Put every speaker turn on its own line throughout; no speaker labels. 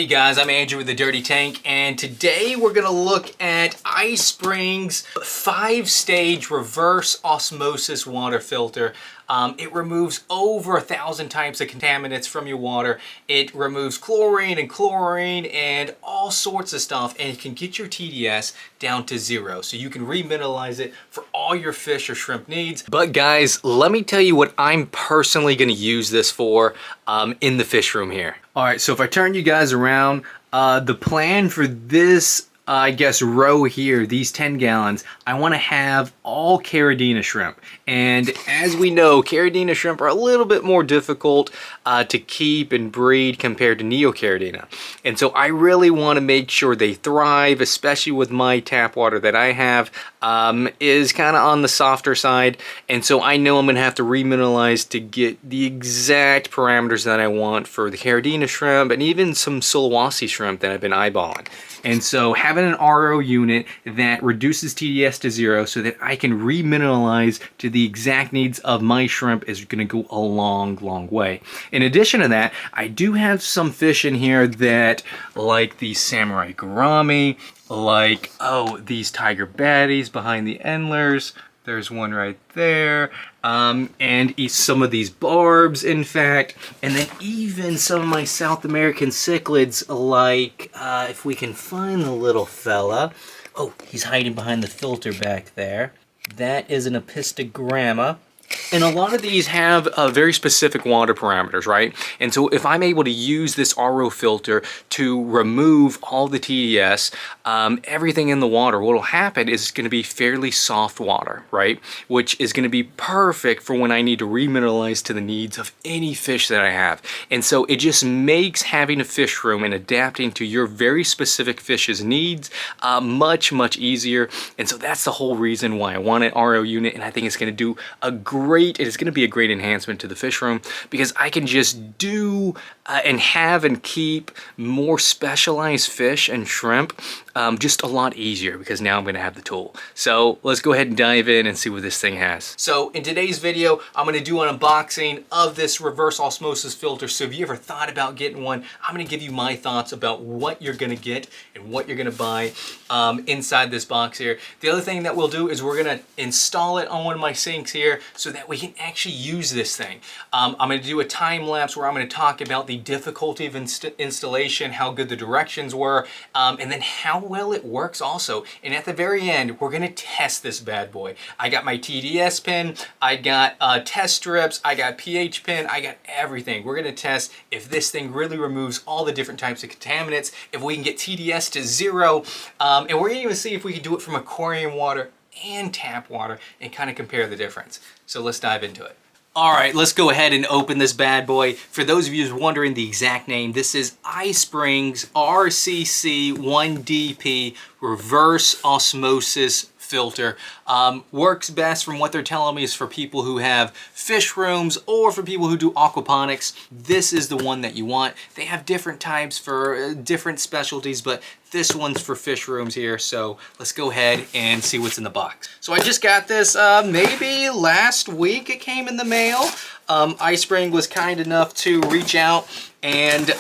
Hey guys, I'm Andrew with the Dirty Tank, and today we're going to look at iSpring's 5-stage reverse osmosis water filter. It removes over 1,000 types of contaminants from your water. It removes chlorine and all sorts of stuff, and it can get your TDS down to 0. So you can remineralize it for all your fish or shrimp needs. But guys, let me tell you what I'm personally going to use this for in the fish room here. All right, so if I turn you guys around, the plan for this row here, these 10 gallons, I want to have all Caridina shrimp. And as we know, Caridina shrimp are a little bit more difficult to keep and breed compared to Neocaridina. And so I really want to make sure they thrive, especially with my tap water that I have is kind of on the softer side. And so I know I'm going to have to remineralize to get the exact parameters that I want for the Caridina shrimp and even some Sulawesi shrimp that I've been eyeballing. And so having an RO unit that reduces TDS to 0 so that I can remineralize to the exact needs of my shrimp is going to go a long way. In addition to that, I do have some fish in here that like the samurai gourami, like, these tiger baddies behind the endlers. There's one right there. And some of these barbs, in fact. And then even some of my South American cichlids, like, if we can find the little fella. Oh, he's hiding behind the filter back there. That is an apistogramma. And a lot of these have very specific water parameters, right? And so if I'm able to use this RO filter to remove all the TDS, everything in the water, what will happen is it's going to be fairly soft water, right? Which is going to be perfect for when I need to remineralize to the needs of any fish that I have. And so it just makes having a fish room and adapting to your very specific fish's needs much easier. And so that's the whole reason why I want an RO unit, and I think it's going to do a it is going to be a great enhancement to the fish room because I can just do and have and keep more specialized fish and shrimp just a lot easier because now I'm going to have the tool. So let's go ahead and dive in and see what this thing has. So in today's video, I'm going to do an unboxing of this reverse osmosis filter. So if you ever thought about getting one, I'm going to give you my thoughts about what you're going to get and what you're going to buy inside this box here. The other thing that we'll do is we're going to install it on one of my sinks here so that we can actually use this thing. I'm going to do a time lapse where I'm going to talk about the difficulty of installation, how good the directions were, and then how well it works also. And at the very end, we're going to test this bad boy. I got my TDS pin, I got test strips, I got pH pin, I got everything. We're going to test if this thing really removes all the different types of contaminants, if we can get TDS to 0, and we're going to even see if we can do it from aquarium water and tap water and kind of compare the difference. So let's dive into it. All right, let's go ahead and open this bad boy. For those of you who's wondering the exact name, this is iSpring's RCC1DP reverse osmosis filter. Works best from what they're telling me is for people who have fish rooms or for people who do aquaponics. This is the one that you want. They have different types for different specialties, but this one's for fish rooms here. So let's go ahead and see what's in the box. So I just got this maybe last week it came in the mail. iSpring was kind enough to reach out and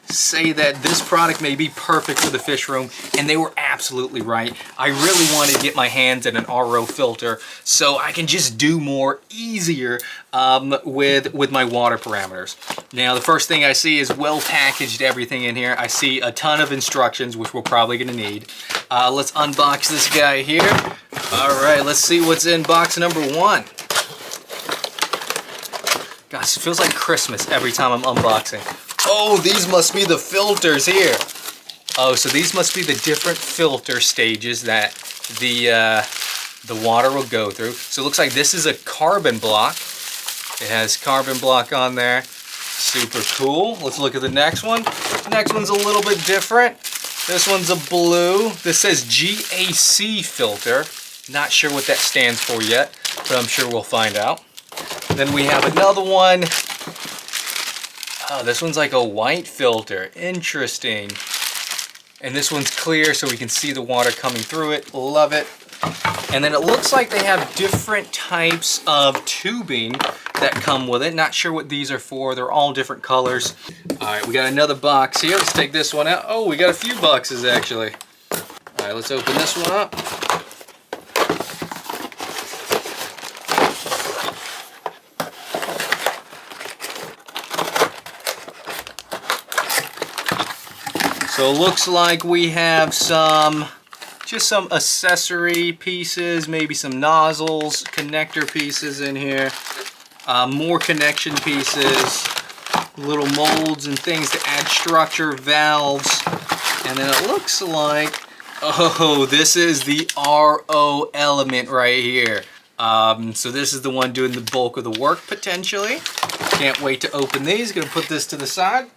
say that this product may be perfect for the fish room, and they were absolutely right. I really want to get my hands on an RO filter so I can just do more easier with my water parameters. Now the first thing I see is well packaged everything in here. I see a ton of instructions, which we're probably going to need. Let's unbox this guy here. All right, let's see what's in box number 1. Gosh, it feels like Christmas every time I'm unboxing. Oh, these must be the filters here. Oh, so these must be the different filter stages that the water will go through. So it looks like this is a carbon block. It has carbon block on there. Super cool. Let's look at the next one. The next one's a little bit different. This one's a blue. This says GAC filter. Not sure what that stands for yet, but I'm sure we'll find out. Then we have another one. Oh, this one's like a white filter. Interesting. And this one's clear so we can see the water coming through it. Love it. And then it looks like they have different types of tubing that come with it. Not sure what these are for. They're all different colors. All right, we got another box here. Let's take this one out. Oh, we got a few boxes actually. All right, let's open this one up. So it looks like we have just some accessory pieces, maybe some nozzles, connector pieces in here, more connection pieces, little molds and things to add structure, valves, and then it looks like, oh, this is the RO element right here. So this is the one doing the bulk of the work potentially. Can't wait to open these. Gonna put this to the side.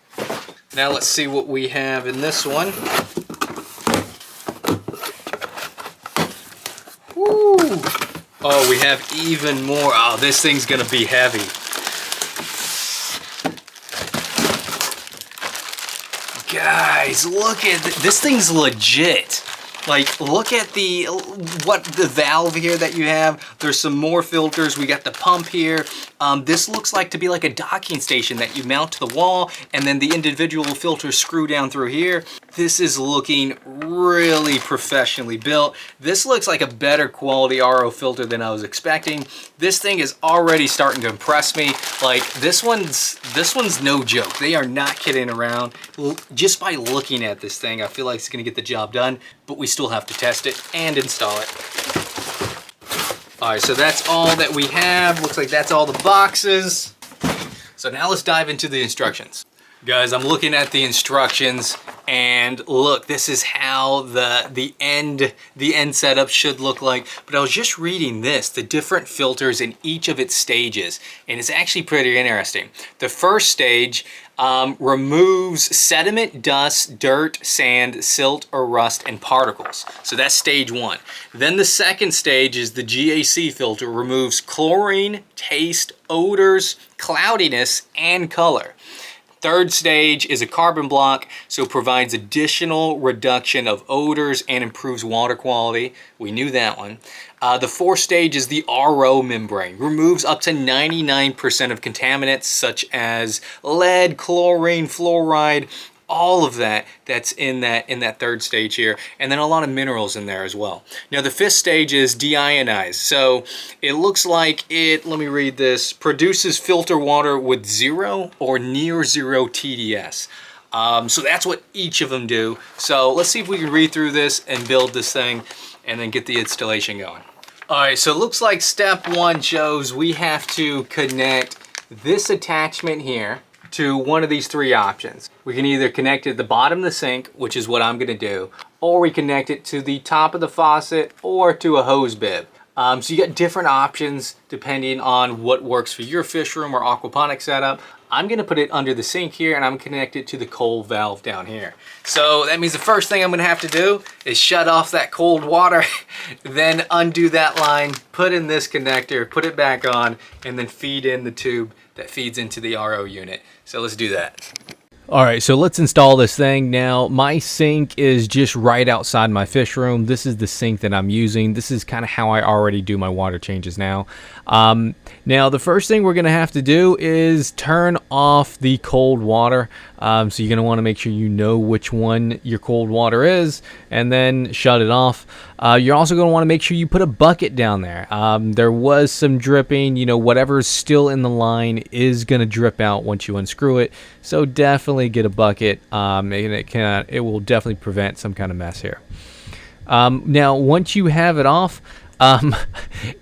Now let's see what we have in this one. Woo! Oh, we have even more. Oh, this thing's gonna be heavy. Guys, look at this thing's legit. Like, look at the valve here that you have. There's some more filters. We got the pump here. This looks like to be like a docking station that you mount to the wall, and then the individual filters screw down through here. This is looking really professionally built. This looks like a better quality RO filter than I was expecting. This thing is already starting to impress me. Like, this one's no joke. They are not kidding around. Just by looking at this thing, I feel like it's gonna get the job done, but we still have to test it and install it. All right, so that's all that we have. Looks like that's all the boxes. So now let's dive into the instructions. Guys, I'm looking at the instructions, and look, this is how the end setup should look like. But I was just reading this, the different filters in each of its stages, and it's actually pretty interesting. The first stage removes sediment, dust, dirt, sand, silt, or rust, and particles. So that's stage one. Then the second stage is the GAC filter, removes chlorine, taste, odors, cloudiness, and color. Third stage is a carbon block, so provides additional reduction of odors and improves water quality. We knew that one. The fourth stage is the RO membrane. Removes up to 99% of contaminants such as lead, chlorine, fluoride, all of that's in that third stage here, and then a lot of minerals in there as well. Now the fifth stage is deionized. So it looks like it, let me read this, produces filter water with 0 or near 0 TDS. So that's what each of them do. So let's see if we can read through this and build this thing and then get the installation going. All right, so it looks like step one shows we have to connect this attachment here to one of these three options. We can either connect it at the bottom of the sink, which is what I'm gonna do, or we connect it to the top of the faucet or to a hose bib. So you got different options depending on what works for your fish room or aquaponic setup. I'm gonna put it under the sink here, and I'm connected to the cold valve down here. So that means the first thing I'm gonna have to do is shut off that cold water, then undo that line, put in this connector, put it back on, and then feed in the tube that feeds into the RO unit. So let's do that. All right, so let's install this thing. Now, my sink is just right outside my fish room. This is the sink that I'm using. This is kind of how I already do my water changes now. Now, the first thing we're gonna have to do is turn off the cold water. So you're gonna wanna make sure you know which one your cold water is, and then shut it off. You're also gonna wanna make sure you put a bucket down there. There was some dripping, you know, whatever's still in the line is gonna drip out once you unscrew it. So definitely get a bucket, and it will definitely prevent some kind of mess here. Now, once you have it off,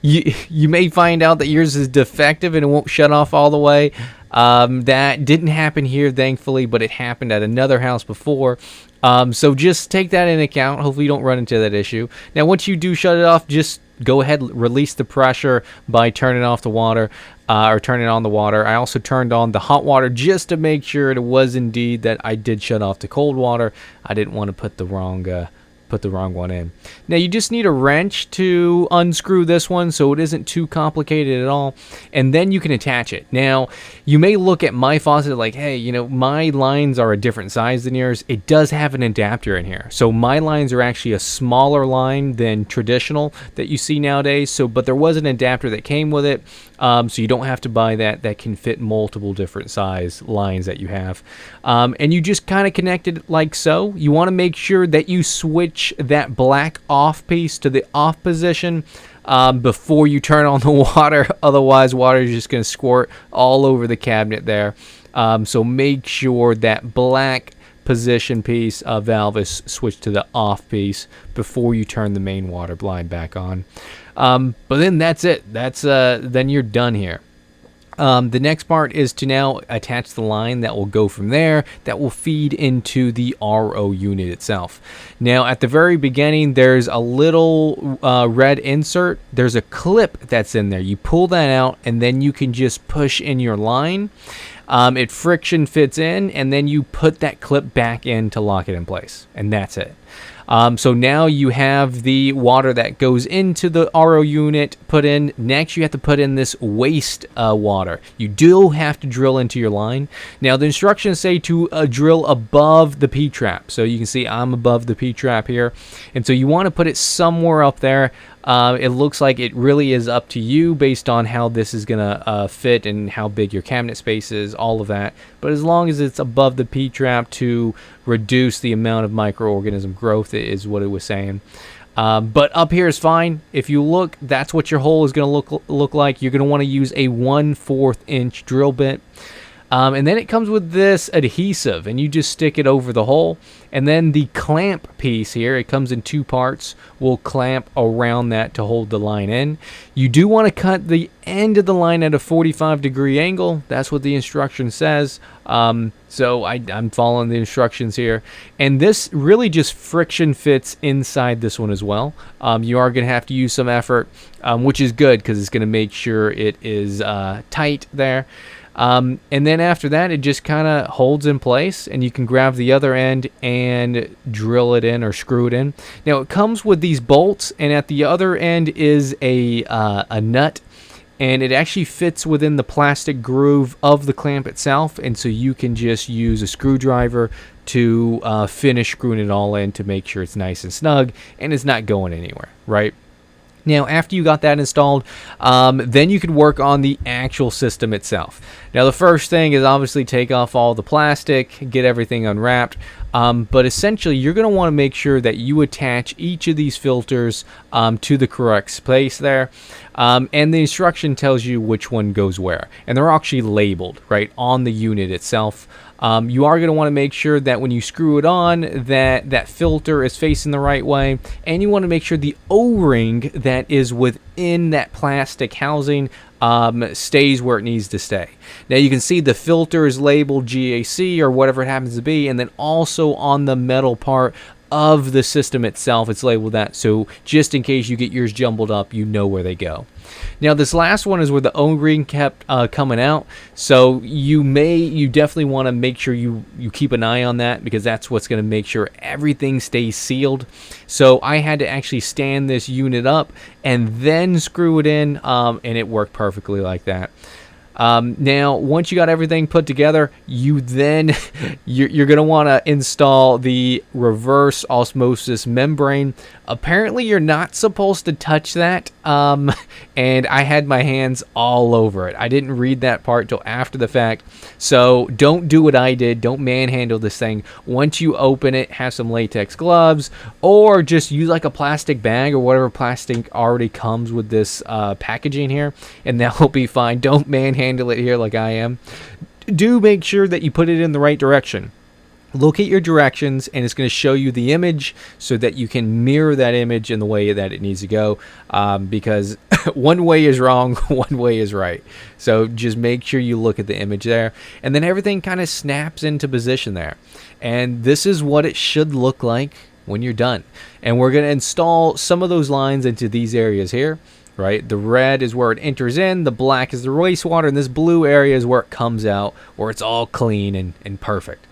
you may find out that yours is defective and it won't shut off all the way. That didn't happen here, thankfully, but it happened at another house before. So just take that into account. Hopefully you don't run into that issue. Now, once you do shut it off, just go ahead, release the pressure by turning off the water, or turning on the water. I also turned on the hot water just to make sure it was indeed that I did shut off the cold water. I didn't want to put the wrong
put the wrong one in. Now you just need a wrench to unscrew this one so it isn't too complicated at all, and then you can attach it. Now you may look at my faucet like, hey, you know, my lines are a different size than yours. It does have an adapter in here, so my lines are actually a smaller line than traditional that you see nowadays. So but there was an adapter that came with it, so you don't have to buy that can fit multiple different size lines that you have, and you just kind of connect it like so. You want to make sure that you switch that black off piece to the off position before you turn on the water. Otherwise, water is just going to squirt all over the cabinet there. So make sure that black position piece valve is switched to the off piece before you turn the main water line back on. But then that's it. Then you're done here. The next part is to now attach the line that will go from there, that will feed into the RO unit itself. Now at the very beginning there's a little red insert. There's a clip that's in there. You pull that out and then you can just push in your line. It friction fits in, and then you put that clip back in to lock it in place, and that's it. So now you have the water that goes into the RO unit put in. Next, you have to put in this waste water. You do have to drill into your line. Now, the instructions say to drill above the P-trap. So you can see I'm above the P-trap here. And so you want to put it somewhere up there. It looks like it really is up to you based on how this is going to fit and how big your cabinet space is, all of that. But as long as it's above the P-trap to reduce the amount of microorganism growth is what it was saying. But up here is fine. If you look, that's what your hole is going to look like. You're going to want to use a 1/4 inch drill bit. And then it comes with this adhesive, and you just stick it over the hole. And then the clamp piece here, it comes in 2 parts, will clamp around that to hold the line in. You do want to cut the end of the line at a 45-degree angle. That's what the instruction says. So I'm following the instructions here. And this really just friction fits inside this one as well. You are going to have to use some effort, which is good because it's going to make sure it is tight there. And then after that, it just kind of holds in place, and you can grab the other end and drill it in or screw it in. Now it comes with these bolts, and at the other end is a nut, and it actually fits within the plastic groove of the clamp itself, and so you can just use a screwdriver to finish screwing it all in to make sure it's nice and snug and it's not going anywhere, right? Now, after you got that installed, then you can work on the actual system itself. Now, the first thing is obviously take off all the plastic, get everything unwrapped. But essentially, you're going to want to make sure that you attach each of these filters to the correct space there. And the instruction tells you which one goes where. And they're actually labeled, right, on the unit itself. You are going to want to make sure that when you screw it on, that filter is facing the right way. And you want to make sure the O-ring that is within that plastic housing stays where it needs to stay. Now you can see the filter is labeled GAC or whatever it happens to be, and then also on the metal part of the system itself it's labeled that, so just in case you get yours jumbled up, you know where they go. Now this last one is where the O-ring kept coming out, so you definitely want to make sure you keep an eye on that, because that's what's going to make sure everything stays sealed. So I had to actually stand this unit up and then screw it in, and it worked perfectly like that. Now once you got everything put together, you're going to want to install the reverse osmosis membrane. Apparently you're not supposed to touch that, and I had my hands all over it. I didn't read that part till after the fact, so don't do what I did. Don't manhandle this thing. Once you open it, have some latex gloves, or just use like a plastic bag or whatever plastic already comes with this packaging here, and that will be fine. Don't manhandle it here like I am. Do make sure that you put it in the right direction. Look at your directions, and it's going to show you the image so that you can mirror that image in the way that it needs to go, because one way is wrong, one way is right. So just make sure you look at the image there, and then everything kind of snaps into position there. And this is what it should look like when you're done. And we're going to install some of those lines into these areas here. Right, the red is where it enters in, the black is the wastewater, and this blue area is where it comes out, where it's all clean and perfect.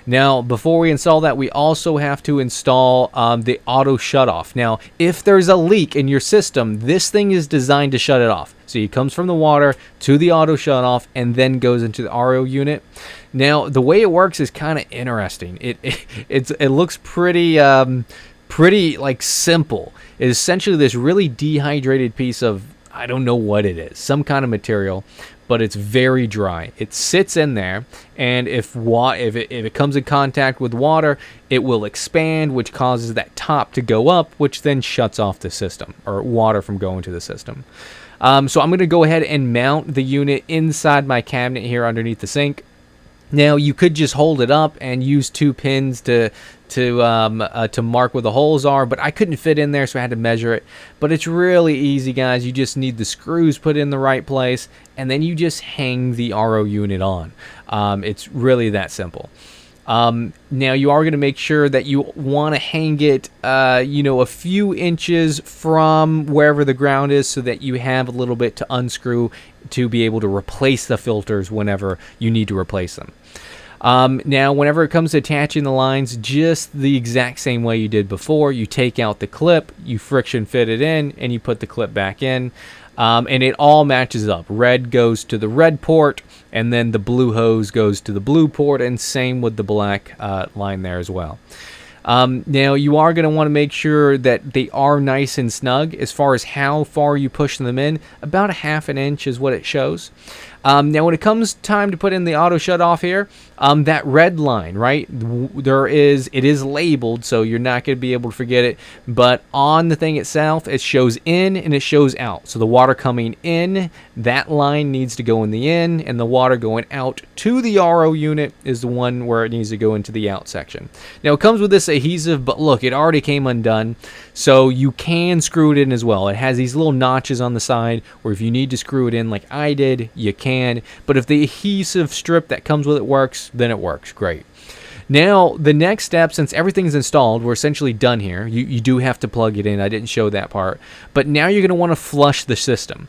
Now, before we install that, we also have to install the auto shutoff. Now, if there's a leak in your system, this thing is designed to shut it off. So it comes from the water to the auto shutoff and then goes into the RO unit. Now, the way it works is kind of interesting. It looks pretty like simple. It's essentially this really dehydrated piece of, I don't know what it is, some kind of material, but it's very dry. It sits in there, and if it comes in contact with water, it will expand, which causes that top to go up, which then shuts off the system, or water from going to the system. So I'm going to go ahead and mount the unit inside my cabinet here underneath the sink. Now, you could just hold it up and use 2 pins to mark where the holes are, but I couldn't fit in there, so I had to measure it. But it's really easy, guys. You just need the screws put in the right place, and then you just hang the RO unit on. It's really that simple. Now, you are going to make sure that you want to hang it, a few inches from wherever the ground is, so that you have a little bit to unscrew to be able to replace the filters whenever you need to replace them. Now, whenever it comes to attaching the lines, just the exact same way you did before. You take out the clip, you friction fit it in, and you put the clip back in. And it all matches up. Red goes to the red port, and then the blue hose goes to the blue port, and same with the black line there as well. Now, you are going to want to make sure that they are nice and snug. As far as how far you push them in, about 1/2 inch is what it shows. Now, when it comes time to put in the auto shut off here, that red line, right, it is labeled, so you're not going to be able to forget it, but on the thing itself, it shows in and it shows out. So the water coming in, that line needs to go in the in, and the water going out to the RO unit is the one where it needs to go into the out section. Now, it comes with this adhesive, but look, it already came undone, so you can screw it in as well. It has these little notches on the side where if you need to screw it in like I did, you can. But if the adhesive strip that comes with it works, then it works great. Now, the next step, since everything's installed, we're essentially done here. You do have to plug it in. I didn't show that part. But now you're going to want to flush the system.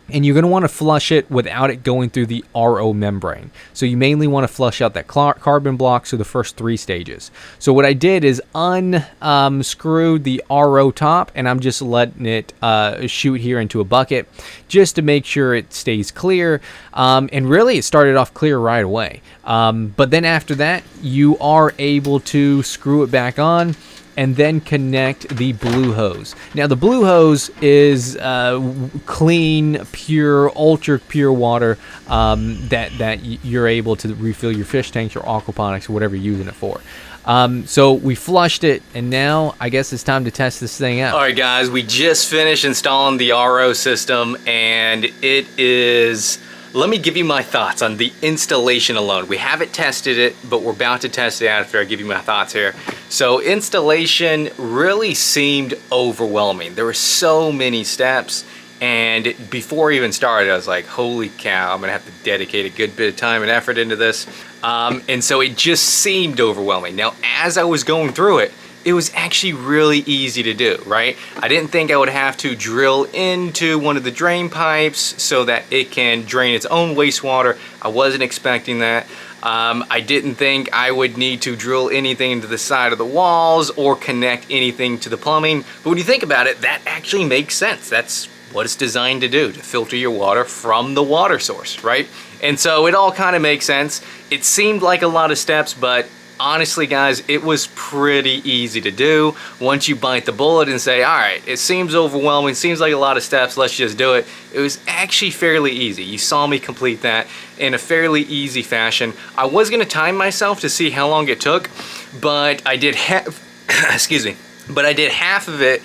And you're going to want to flush it without it going through the RO membrane. So you mainly want to flush out that carbon block, so the first 3 stages. So what I did is unscrewed the RO top, and I'm just letting it shoot here into a bucket just to make sure it stays clear. And really, it started off clear right away. But then after that, you are able to screw it back on and then connect the blue hose. Now, the blue hose is clean, pure, ultra pure water that you're able to refill your fish tanks or aquaponics or whatever you're using it for. So we flushed it, and now I guess it's time to test this thing out. All right, guys, we just finished installing the RO system, and it is... Let me give you my thoughts on the installation alone. We haven't tested it, but we're about to test it after I give you my thoughts here. So installation really seemed overwhelming. There were so many steps, and before I even started, I was like, holy cow, I'm gonna have to dedicate a good bit of time and effort into this. And so it just seemed overwhelming. Now, as I was going through it, it was actually really easy to do, right? I didn't think I would have to drill into one of the drain pipes so that it can drain its own wastewater. I wasn't expecting that. I didn't think I would need to drill anything into the side of the walls or connect anything to the plumbing. But when you think about it, that actually makes sense. That's what it's designed to do, to filter your water from the water source, right? And so it all kind of makes sense. It seemed like a lot of steps, but honestly, guys, it was pretty easy to do. Once you bite the bullet and say, all right, it seems overwhelming, seems like a lot of steps, let's just do it. It was actually fairly easy. You saw me complete that in a fairly easy fashion. I was gonna time myself to see how long it took, but I did excuse me. But I did half of it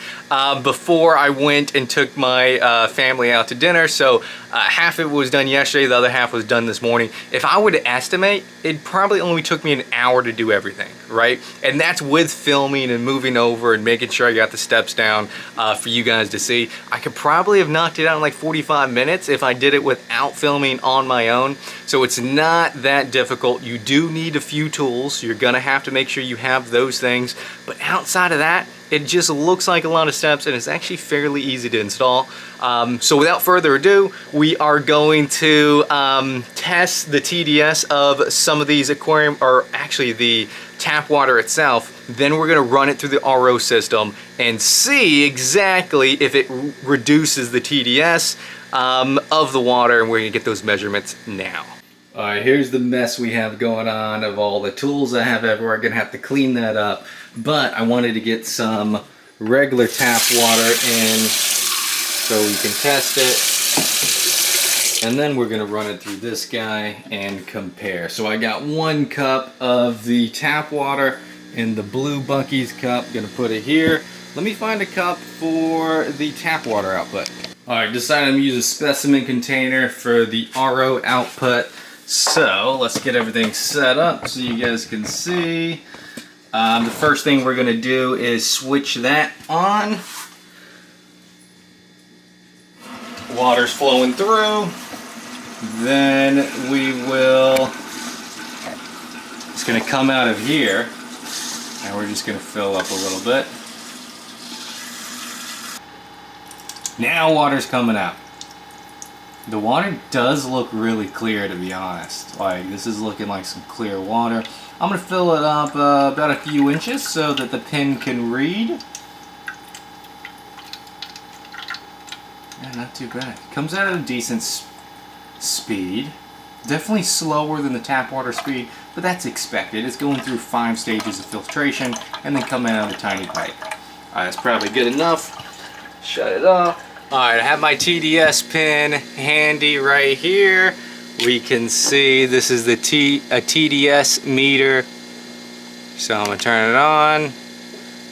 before I went and took my family out to dinner. So half of it was done yesterday, the other half was done this morning. If I were to estimate, it probably only took me an hour to do everything, right? And that's with filming and moving over and making sure I got the steps down for you guys to see. I could probably have knocked it out in like 45 minutes if I did it without filming on my own. So it's not that difficult. You do need a few tools. You're gonna have to make sure you have those things. But outside of that,
It just looks like a lot of steps, and it's actually fairly easy to install. So without further ado, we are going to test the TDS of some of these aquarium, or actually the tap water itself. Then we're gonna run it through the RO system and see exactly if it reduces the TDS of the water, and we're gonna get those measurements now. All right, here's the mess we have going on of all the tools I have everywhere. I'm gonna have to clean that up, but I wanted to get some regular tap water in so we can test it. And then we're gonna run it through this guy and compare. So I got 1 cup of the tap water in the blue Bucky's cup. Gonna put it here. Let me find a cup for the tap water output. All right, decided I'm gonna use a specimen container for the RO output. So let's get everything set up so you guys can see. The first thing we're gonna do is switch that on. Water's flowing through. Then we will, it's gonna come out of here, and we're just gonna fill up a little bit. Now water's coming out. The water does look really clear, to be honest. Like, this is looking like some clear water. I'm gonna fill it up about a few inches so that the pin can read. Yeah, not too bad. Comes out at a decent speed. Definitely slower than the tap water speed, but that's expected. It's going through 5 stages of filtration and then coming out of a tiny pipe. Alright, that's probably good enough. Shut it off. Alright, I have my TDS pin handy right here. We can see this is the a TDS meter. So I'm going to turn it on.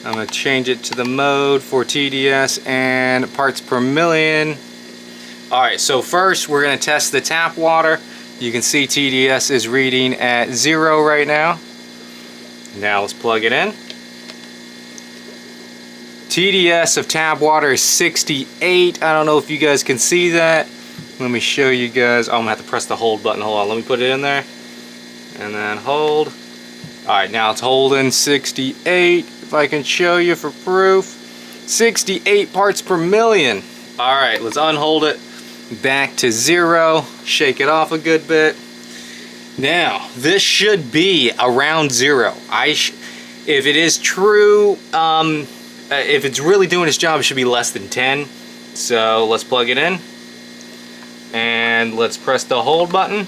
I'm going to change it to the mode for TDS and parts per million. Alright, so first we're going to test the tap water. You can see TDS is reading at 0 right now. Now let's plug it in. TDS of tap water is 68. I don't know if you guys can see that. Let me show you guys. Oh, I'm gonna have to press the hold button. Hold on, let me put it in there. And then hold. Alright, now it's holding 68. If I can show you for proof. 68 parts per million. Alright, let's unhold it. Back to 0. Shake it off a good bit. Now, this should be around 0. If it is true, if it's really doing its job, it should be less than 10. So let's plug it in. And let's press the hold button.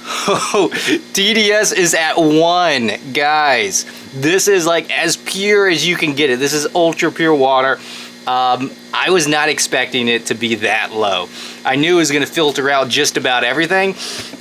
Oh, TDS is at 1, guys. This is like as pure as you can get it. This is ultra pure water. I was not expecting it to be that low. I knew it was going to filter out just about everything.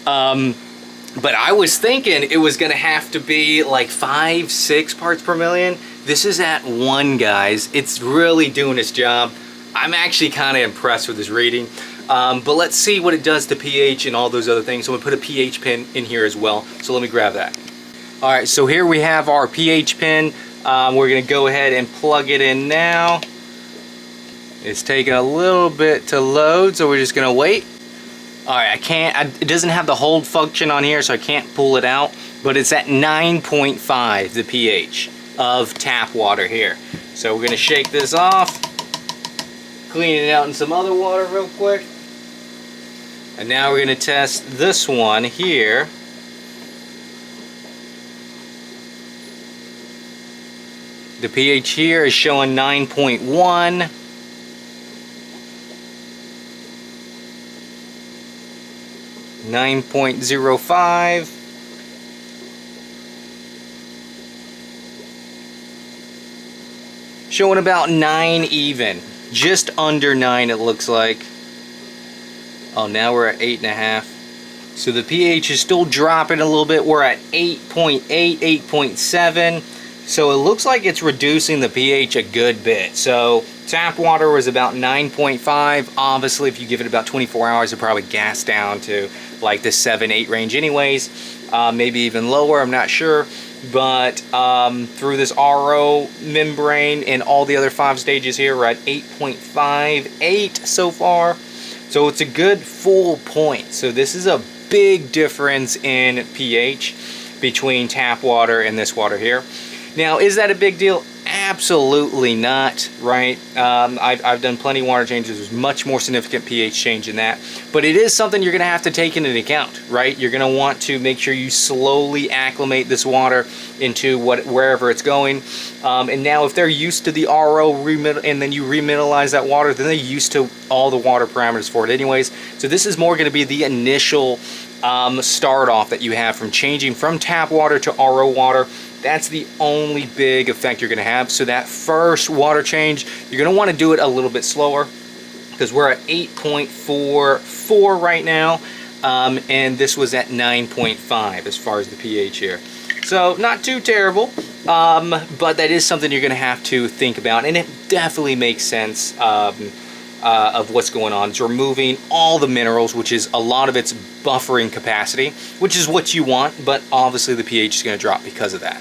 But I was thinking it was going to have to be like 5, 6 parts per million. This is at 1, guys. It's really doing its job. I'm actually kind of impressed with this reading. But let's see what it does to pH and all those other things. So I'm going to put a pH pin in here as well. So let me grab that. Alright, so here we have our pH pin. We're going to go ahead and plug it in now. It's taking a little bit to load, so we're just going to wait. Alright, it doesn't have the hold function on here, so I can't pull it out. But it's at 9.5, the pH of tap water here. So we're going to shake this off, clean it out in some other water real quick. And now we're going to test this one here. The pH here is showing 9.1. 9.05. Showing about 9 even. Just under 9 it looks like. Oh, now we're at 8.5. So the pH is still dropping a little bit. We're at 8.8, 8.7. So it looks like it's reducing the pH a good bit. So tap water was about 9.5. Obviously, if you give it about 24 hours, it'll probably gas down to like the 7, 8 range anyways. Maybe even lower, I'm not sure. But through this RO membrane and all the other 5 stages here, we're at 8.58 so far. So it's a good full point. So this is a big difference in pH between tap water and this water here. Now, is that a big deal? Absolutely not, right? I've done plenty of water changes. There's much more significant pH change in that. But it is something you're going to have to take into account, right? You're going to want to make sure you slowly acclimate this water into wherever it's going. And now if they're used to the RO and then you remineralize that water, then they're used to all the water parameters for it anyways. So this is more going to be the initial start off that you have from changing from tap water to RO water. That's the only big effect you're going to have. So that first water change, you're going to want to do it a little bit slower, because we're at 8.44 right now, and this was at 9.5 as far as the pH here. So not too terrible, but that is something you're going to have to think about, and it definitely makes sense of what's going on. It's removing all the minerals, which is a lot of its buffering capacity, which is what you want, but obviously the pH is going to drop because of that.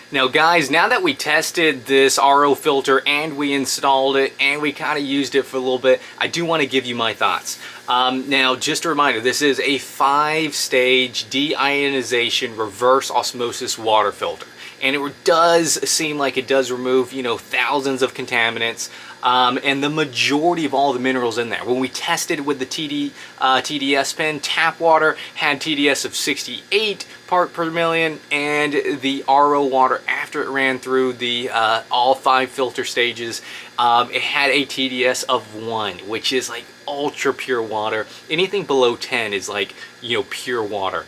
Now guys, now that we tested this RO filter and we installed it and we kind of used it for a little bit, I do want to give you my thoughts. Now just a reminder, this is a 5-stage deionization reverse osmosis water filter. And it does seem like it does remove, you know, thousands of contaminants and the majority of all the minerals in there. When we tested with the TDS pen, tap water had TDS of 68 part per million, and the RO water, after it ran through the all 5 filter stages, it had a TDS of 1, which is like ultra pure water. Anything below 10 is like, you know, pure water.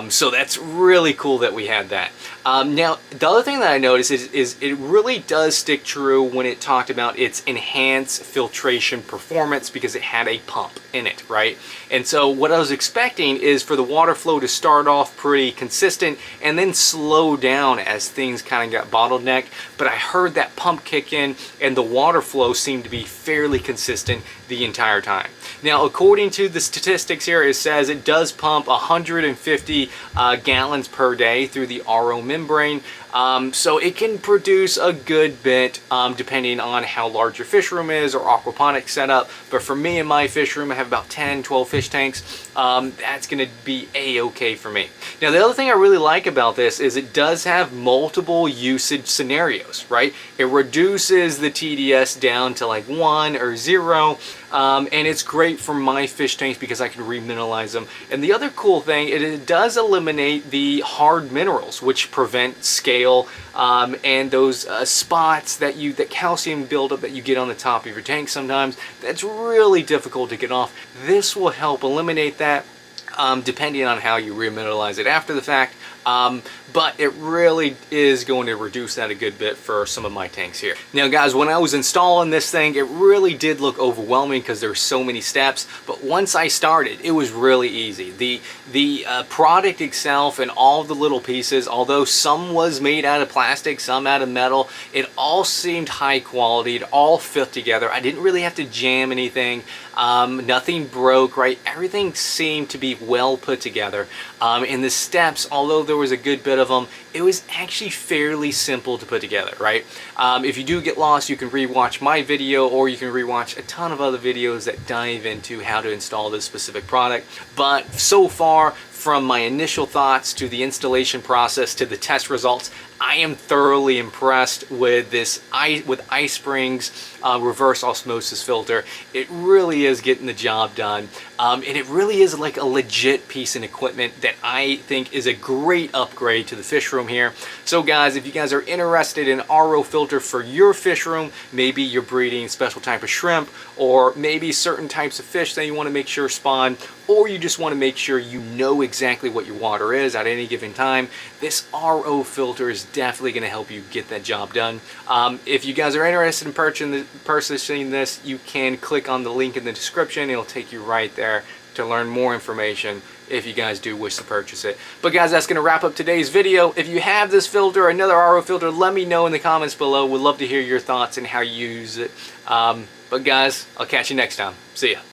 So that's really cool that we had that. Now, the other thing that I noticed is it really does stick true when it talked about its enhanced filtration performance, because it had a pump in it, right? And so what I was expecting is for the water flow to start off pretty consistent and then slow down as things kind of got bottlenecked. But I heard that pump kick in and the water flow seemed to be fairly consistent the entire time. Now, according to the statistics here, it says it does pump 150 gallons per day through the RO membrane. So it can produce a good bit depending on how large your fish room is or aquaponics setup. But for me and my fish room, I have about 10, 12 fish tanks. That's going to be a-okay for me. Now, the other thing I really like about this is it does have multiple usage scenarios, right? It reduces the TDS down to like 1 or 0. And it's great for my fish tanks because I can remineralize them. And the other cool thing, it does eliminate the hard minerals, which prevent scale and those spots that calcium buildup that you get on the top of your tank sometimes. That's really difficult to get off. This will help eliminate that, depending on how you remineralize it after the fact. But it really is going to reduce that a good bit for some of my tanks here. Now guys, when I was installing this thing, it really did look overwhelming because there were so many steps, but once I started, it was really easy. The product itself and all the little pieces, although some was made out of plastic, some out of metal, it all seemed high quality. It all fit together. I didn't really have to jam anything. Nothing broke, right? Everything seemed to be well put together. And the steps, although there was a good bit of them, it was actually fairly simple to put together, right? If you do get lost, you can rewatch my video, or you can rewatch a ton of other videos that dive into how to install this specific product. But so far, from my initial thoughts to the installation process to the test results, I am thoroughly impressed with this iSpring's reverse osmosis filter. It really is getting the job done, and it really is like a legit piece of equipment that I think is a great upgrade to the fish room here. So guys, if you guys are interested in RO filter for your fish room, maybe you're breeding special type of shrimp, or maybe certain types of fish that you want to make sure spawn, or you just want to make sure you know exactly what your water is at any given time, this RO filter is definitely going to help you get that job done. If you guys are interested in purchasing this, you can click on the link in the description. It'll take you right there to learn more information if you guys do wish to purchase it. But guys, that's going to wrap up today's video. If you have this filter or another RO filter, let me know in the comments below. We'd love to hear your thoughts and how you use it. But guys, I'll catch you next time. See ya.